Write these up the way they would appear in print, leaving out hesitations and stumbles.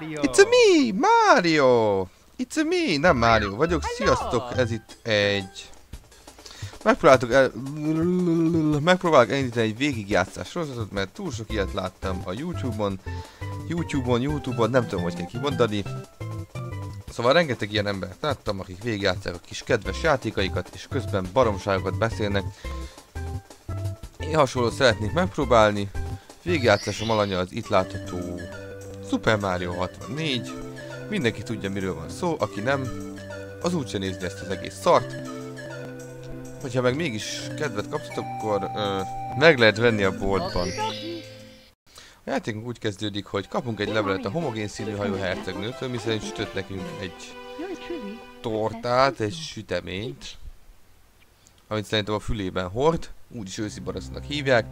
It's a me, Mario! It's a me, nem Mario vagyok, sziasztok, ez itt egy... Megpróbálok elindítani egy végigjátszás sorozatot, mert túl sok ilyet láttam a YouTube-on, nem tudom, hogy kell kimondani. Szóval rengeteg ilyen embert láttam, akik végigjátszák a kis kedves játékaikat, és közben baromságokat beszélnek. Én hasonlót szeretnék megpróbálni. Végigjátszásom alanya az itt látható Super Mario 64. Mindenki tudja, miről van szó, aki nem, az úgyse nézni ezt az egész szart. Hogyha meg mégis kedvet kaptatok, akkor meg lehet venni a boltban. A játékunk úgy kezdődik, hogy kapunk egy levelet a homogén színű hajó hercegnőtől, miszerint sütött nekünk egy tortát, egy süteményt, amit szerintem a fülében hord, úgyis őszi barasznak hívják.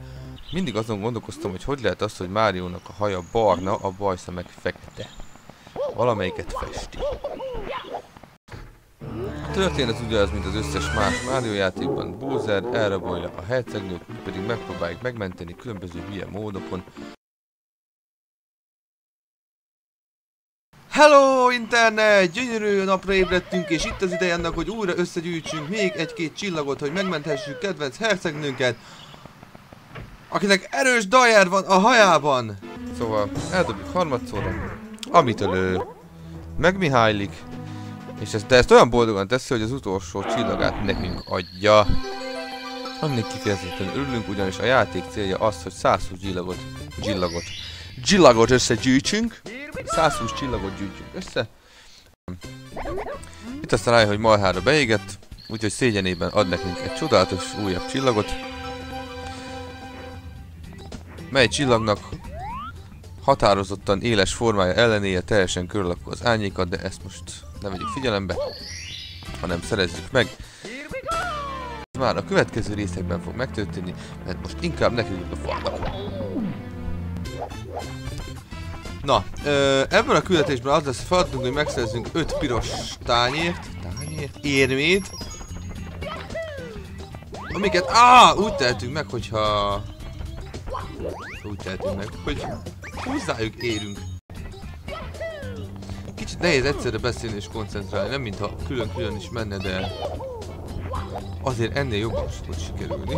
Mindig azon gondolkoztam, hogy lehet az, hogy Máriónak a haja barna, a bajsza meg fekete. Valamelyiket festi. A történet az ugyanaz, mint az összes más Mario játékban. Bowser elrabolja a hercegnőt, mi pedig megpróbáljuk megmenteni különböző hülye módokon. Hello internet! Gyönyörű napra ébredtünk, és itt az ideje annak, hogy újra összegyűjtsünk még egy-két csillagot, hogy megmenthessük kedvenc hercegnőnket, akinek erős dajer van a hajában. Szóval eldobjuk harmadszorra, amitől ő megmihállik, és de ezt olyan boldogan teszi, hogy az utolsó csillagát nekünk adja. Aminek kifejezetten örülünk, ugyanis a játék célja az, hogy 120 csillagot összegyűjtsünk. 120 csillagot gyűjtjünk össze. Itt aztán rájön, hogy marhára beégett, úgyhogy szégyenében ad nekünk egy csodálatos újabb csillagot, mely csillagnak határozottan éles formája ellenére teljesen körülakó az árnyékat, de ezt most nem vegyük figyelembe, hanem szerezzük meg. Ez már a következő részekben fog megtörténni, mert most inkább nekünk a falnak. Na, ebben a küldetésben az lesz a feladatunk, hogy megszerzünk 5 piros érmét, amiket, úgy tehetünk meg, hogyha... hogy hozzájuk érünk. Kicsit nehéz egyszerre beszélni és koncentrálni, nem mintha külön-külön is menne, de azért ennél jobban tud sikerülni.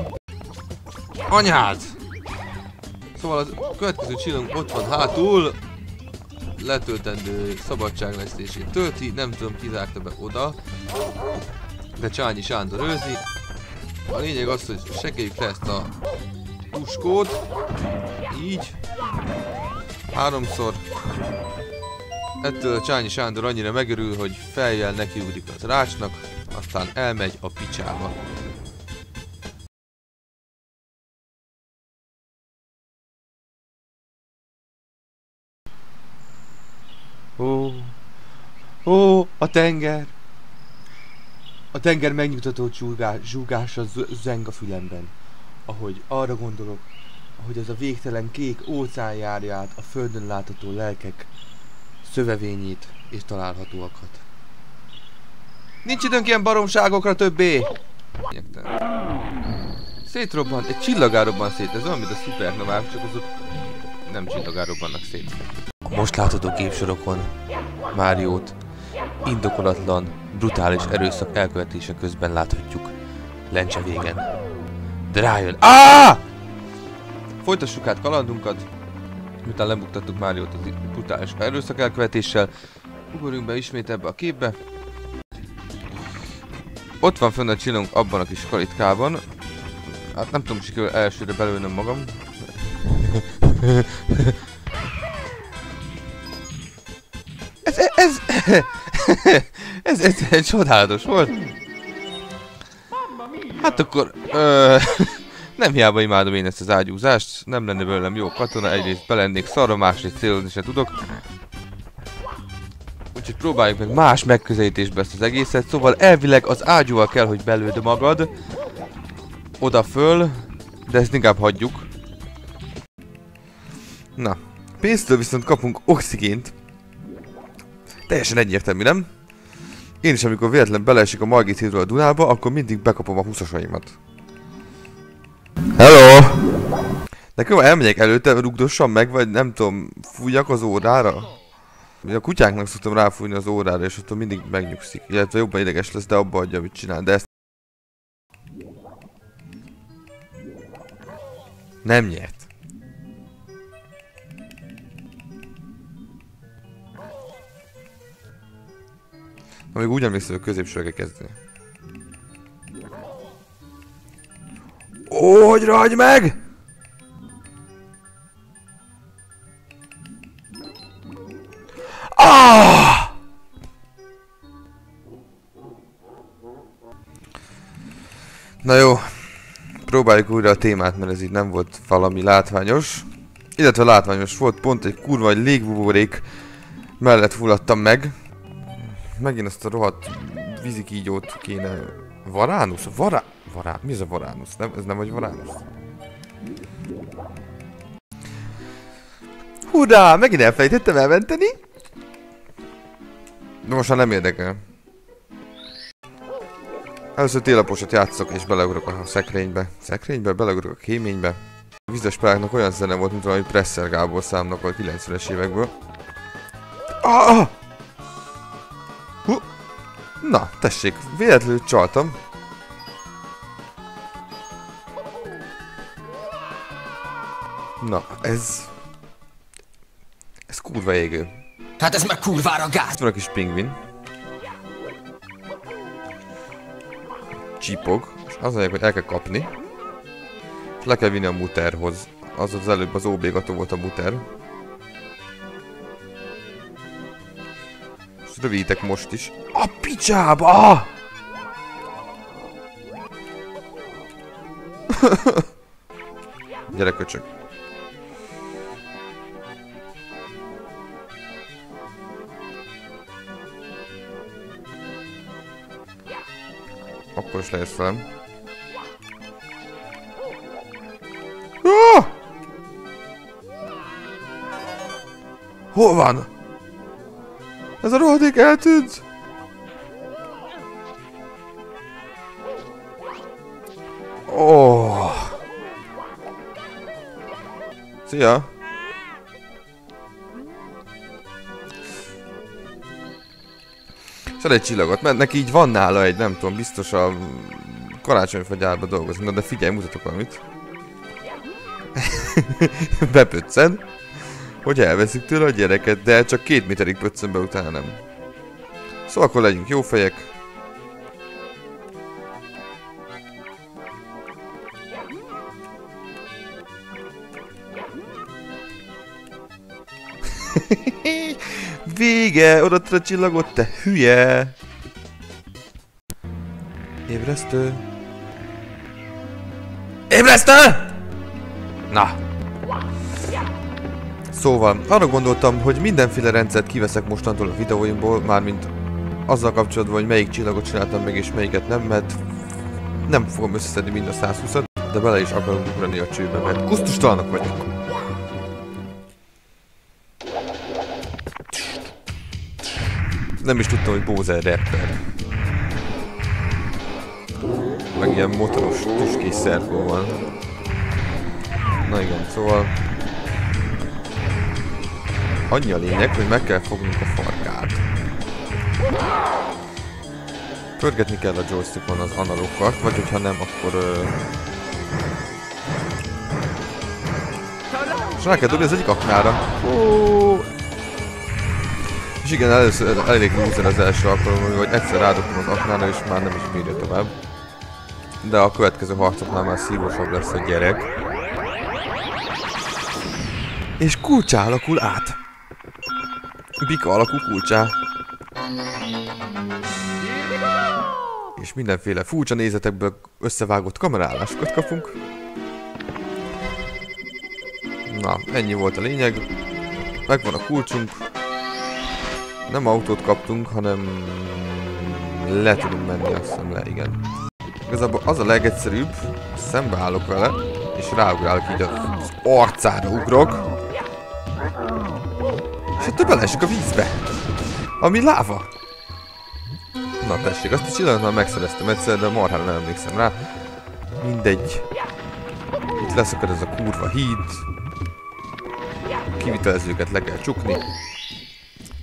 Anyád! Szóval a következő csillagunk ott van hátul, letöltendő szabadságvesztését tölti, nem tudom ki zárta be oda, de Csányi Sándor őrzi. A lényeg az, hogy sekeljük le ezt a tuskót, így, 3-szor. Ettől Csányi Sándor annyira megörül, hogy fejjel nekiugrik az rácsnak, aztán elmegy a picsába. A tenger! A tenger megnyugtató zsúgása zeng a fülemben. Ahogy arra gondolok, ahogy az a végtelen kék óceán járja át a földön látható lelkek szövevényét és találhatóakat. Nincs időnk ilyen baromságokra többé! Szétrobban, egy csillagá robban szét, ez olyan, mint a szupernovák, csak azok nem csillagá robbannak szét. A most látható képsorokon Máriót indokolatlan, brutális erőszak elkövetése közben láthatjuk lencse végen. De rájön. Folytassuk át kalandunkat, miután lebuktattuk Máriót az brutális erőszak elkövetéssel. Ugorjunk be ismét ebbe a képbe. Ott van fönn a csillagunk abban a kis kalitkában. Hát nem tudom, sikerül elsőre belőnöm magam. Ez csodálatos volt. Hát akkor... nem hiába imádom én ezt az ágyúzást, nem lenne belőlem jó katona, egyrészt belennék szarra, másrészt célozni se tudok. Úgyhogy próbáljuk meg más megközelítésbe ezt az egészet, szóval elvileg az ágyúval kell, hogy belőd magad oda föl, de ezt inkább hagyjuk. Na, pénztől viszont kapunk oxigént. Teljesen egyértelmű, nem? Én is, amikor véletlen beleesik a Margit hídról a Dunába, akkor mindig bekapom a 20-asaimat. Hello! Nekem elmegyek előtte, rugdossam meg, vagy nem tudom, fújjak az órára? A kutyáknak szoktam ráfújni az órára, és attól mindig megnyugszik. Illetve jobban ideges lesz, de abba adja, amit csinál, de ezt... Nem nyert. Na, még úgy emlékszem, hogy középsőre kell kezdeni. Ó, hogy ragy meg! Ah! Na jó, próbáljuk újra a témát, mert ez így nem volt valami látványos. Illetve látványos volt, pont egy kurva egy légbuborék mellett fulladtam meg. Megint ezt a rohadt vízikígyót kéne... Varánusz? Mi ez a varánusz? Nem, ez nem vagy varánusz? Hurrá! Megint elfelejtettem elmenteni? De most már nem érdekel. Először télaposat játszok és beleugrok a szekrénybe. Szekrénybe? Beleugrok a kéménybe. A vizes pályáknak olyan zene volt, mint valami Presser Gábor számnak a 90-es évekből. Ah! Na, tessék, véletlenül csaltam. Na, ez kurva égő. Hát ez meg kurvára gáz! Itt van a kis pingvin. Csípog, és az mondják, hogy el kell kapni. És le kell vinni a muterhoz. Az előbb az óbégató volt a muter. És rövidítek most is. A picsába! Gyere köcsög. Akkor is lejössz velem. Ah! Hol van? Ez a rohadék eltűnt! Oh. Szia! Szed egy csillagot, mert neki így van nála egy, nem tudom, biztos a karácsonyfagyárba dolgozik. Na de figyelj, mutatok valamit. Bepöccen, hogy elveszik tőle a gyereket, de csak 2 méterig pöccen be, utána nem. Szóval akkor legyünk jó fejek. Vége! Odaadtad a csillagot, te hülye! Ébresztő! Ébresztő! Na! Szóval, arra gondoltam, hogy mindenféle rendszert kiveszek mostantól a videóimból, mármint azzal kapcsolatban, hogy melyik csillagot csináltam meg és melyiket nem, mert nem fogom összeszedni mind a 120-at, de bele is akarunk ugrani a csőbe, mert kusztustalanok vagyunk. Nem is tudtam, hogy Bowser rapper. Meg ilyen motoros, tüskés szerkó van. Na igen, szóval... Annyi a lényeg, hogy meg kell fognunk a farkát. Pörgetni kell a joystickon az analókat, vagy hogyha nem, akkor... És rá kell dobni az egyik aknára. És igen, először elég loser az első alkalommal, hogy egyszer rádobtam az aknára, és már nem is bírja tovább. De a következő harcoknál már szívósabb lesz a gyerek. És kulcsá alakul át. Bika alakú kulcsá. És mindenféle furcsa nézetekből összevágott kamerálásokat kapunk. Na, ennyi volt a lényeg. Megvan a kulcsunk. Nem autót kaptunk, hanem le tudunk menni, azt hiszem le, igen. Igazából az a legegyszerűbb, szembeállok vele, és ráugrálok így az arcára ugrok. És attól beleesik a vízbe. Ami láva. Na tessék, azt a csillagot már megszereztem egyszer, de marhára nem emlékszem rá. Mindegy. Itt leszakad ez a kurva híd. Kivitelezőket le kell csukni.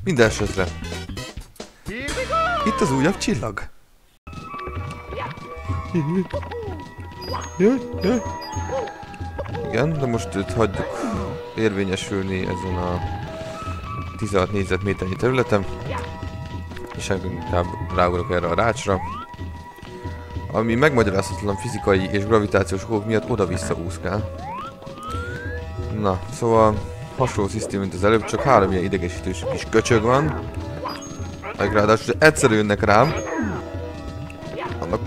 Minden esetre. Itt az újabb csillag. Jaj. Igen, de most őt hagyjuk érvényesülni ezen a 16 négyzetméternyi területen. És inkább ráugrok erre a rácsra. Ami megmagyarázhatatlan fizikai és gravitációs okok miatt oda-vissza úszkál. Na, szóval hasonló szisztém, mint az előbb, csak 3 ilyen idegesítős kis köcsög van. Meg ráadásul egyszerű jönnek rám. Annak...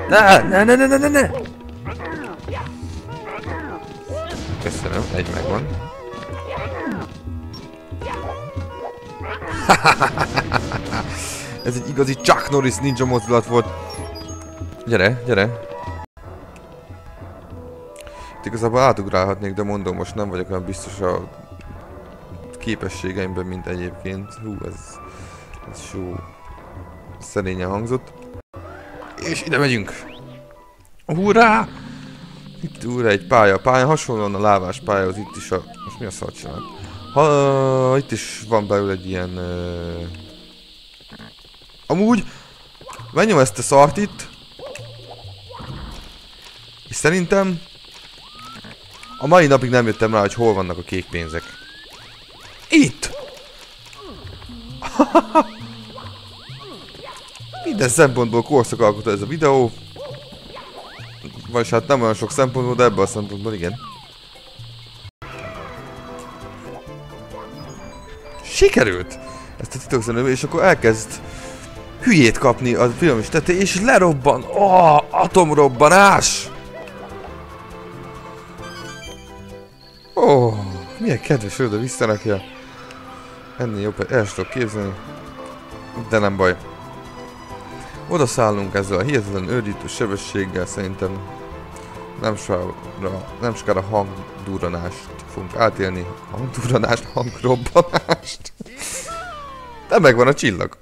Ne! Köszönöm, egy megvan. Ez egy igazi Chuck Norris ninja mozdulat volt. Gyere. Itt igazából átugrálhatnék, de mondom, most nem vagyok olyan biztos a képességeimben, mint egyébként. Hú, ez jó szerényen hangzott. És ide megyünk! Hurrá! Itt újra egy pálya. A pálya hasonlóan a lávás pályához, itt is a... Most mi a szart csinál? Itt is van belőle egy ilyen... Amúgy... Menjem ezt a szart itt. És szerintem... A mai napig nem jöttem rá, hogy hol vannak a kék pénzek. Itt! Minden szempontból korszakalkotó ez a videó. Vagyis hát nem olyan sok szempontból, de ebből a szempontból igen. Sikerült! Ezt a titokzenőbe, és akkor elkezd hülyét kapni a film is tetté, és lerobban! Atomrobbanás! Milyen kedves oda visszarakja. Ennél jobb, el sem tudok képzelni. De nem baj. Oda szállunk ezzel a hihetetlen őrítő sebességgel, szerintem nem sokára hangdurranást fogunk átélni. Hangdurranást, hangrobbanást. De megvan a csillag.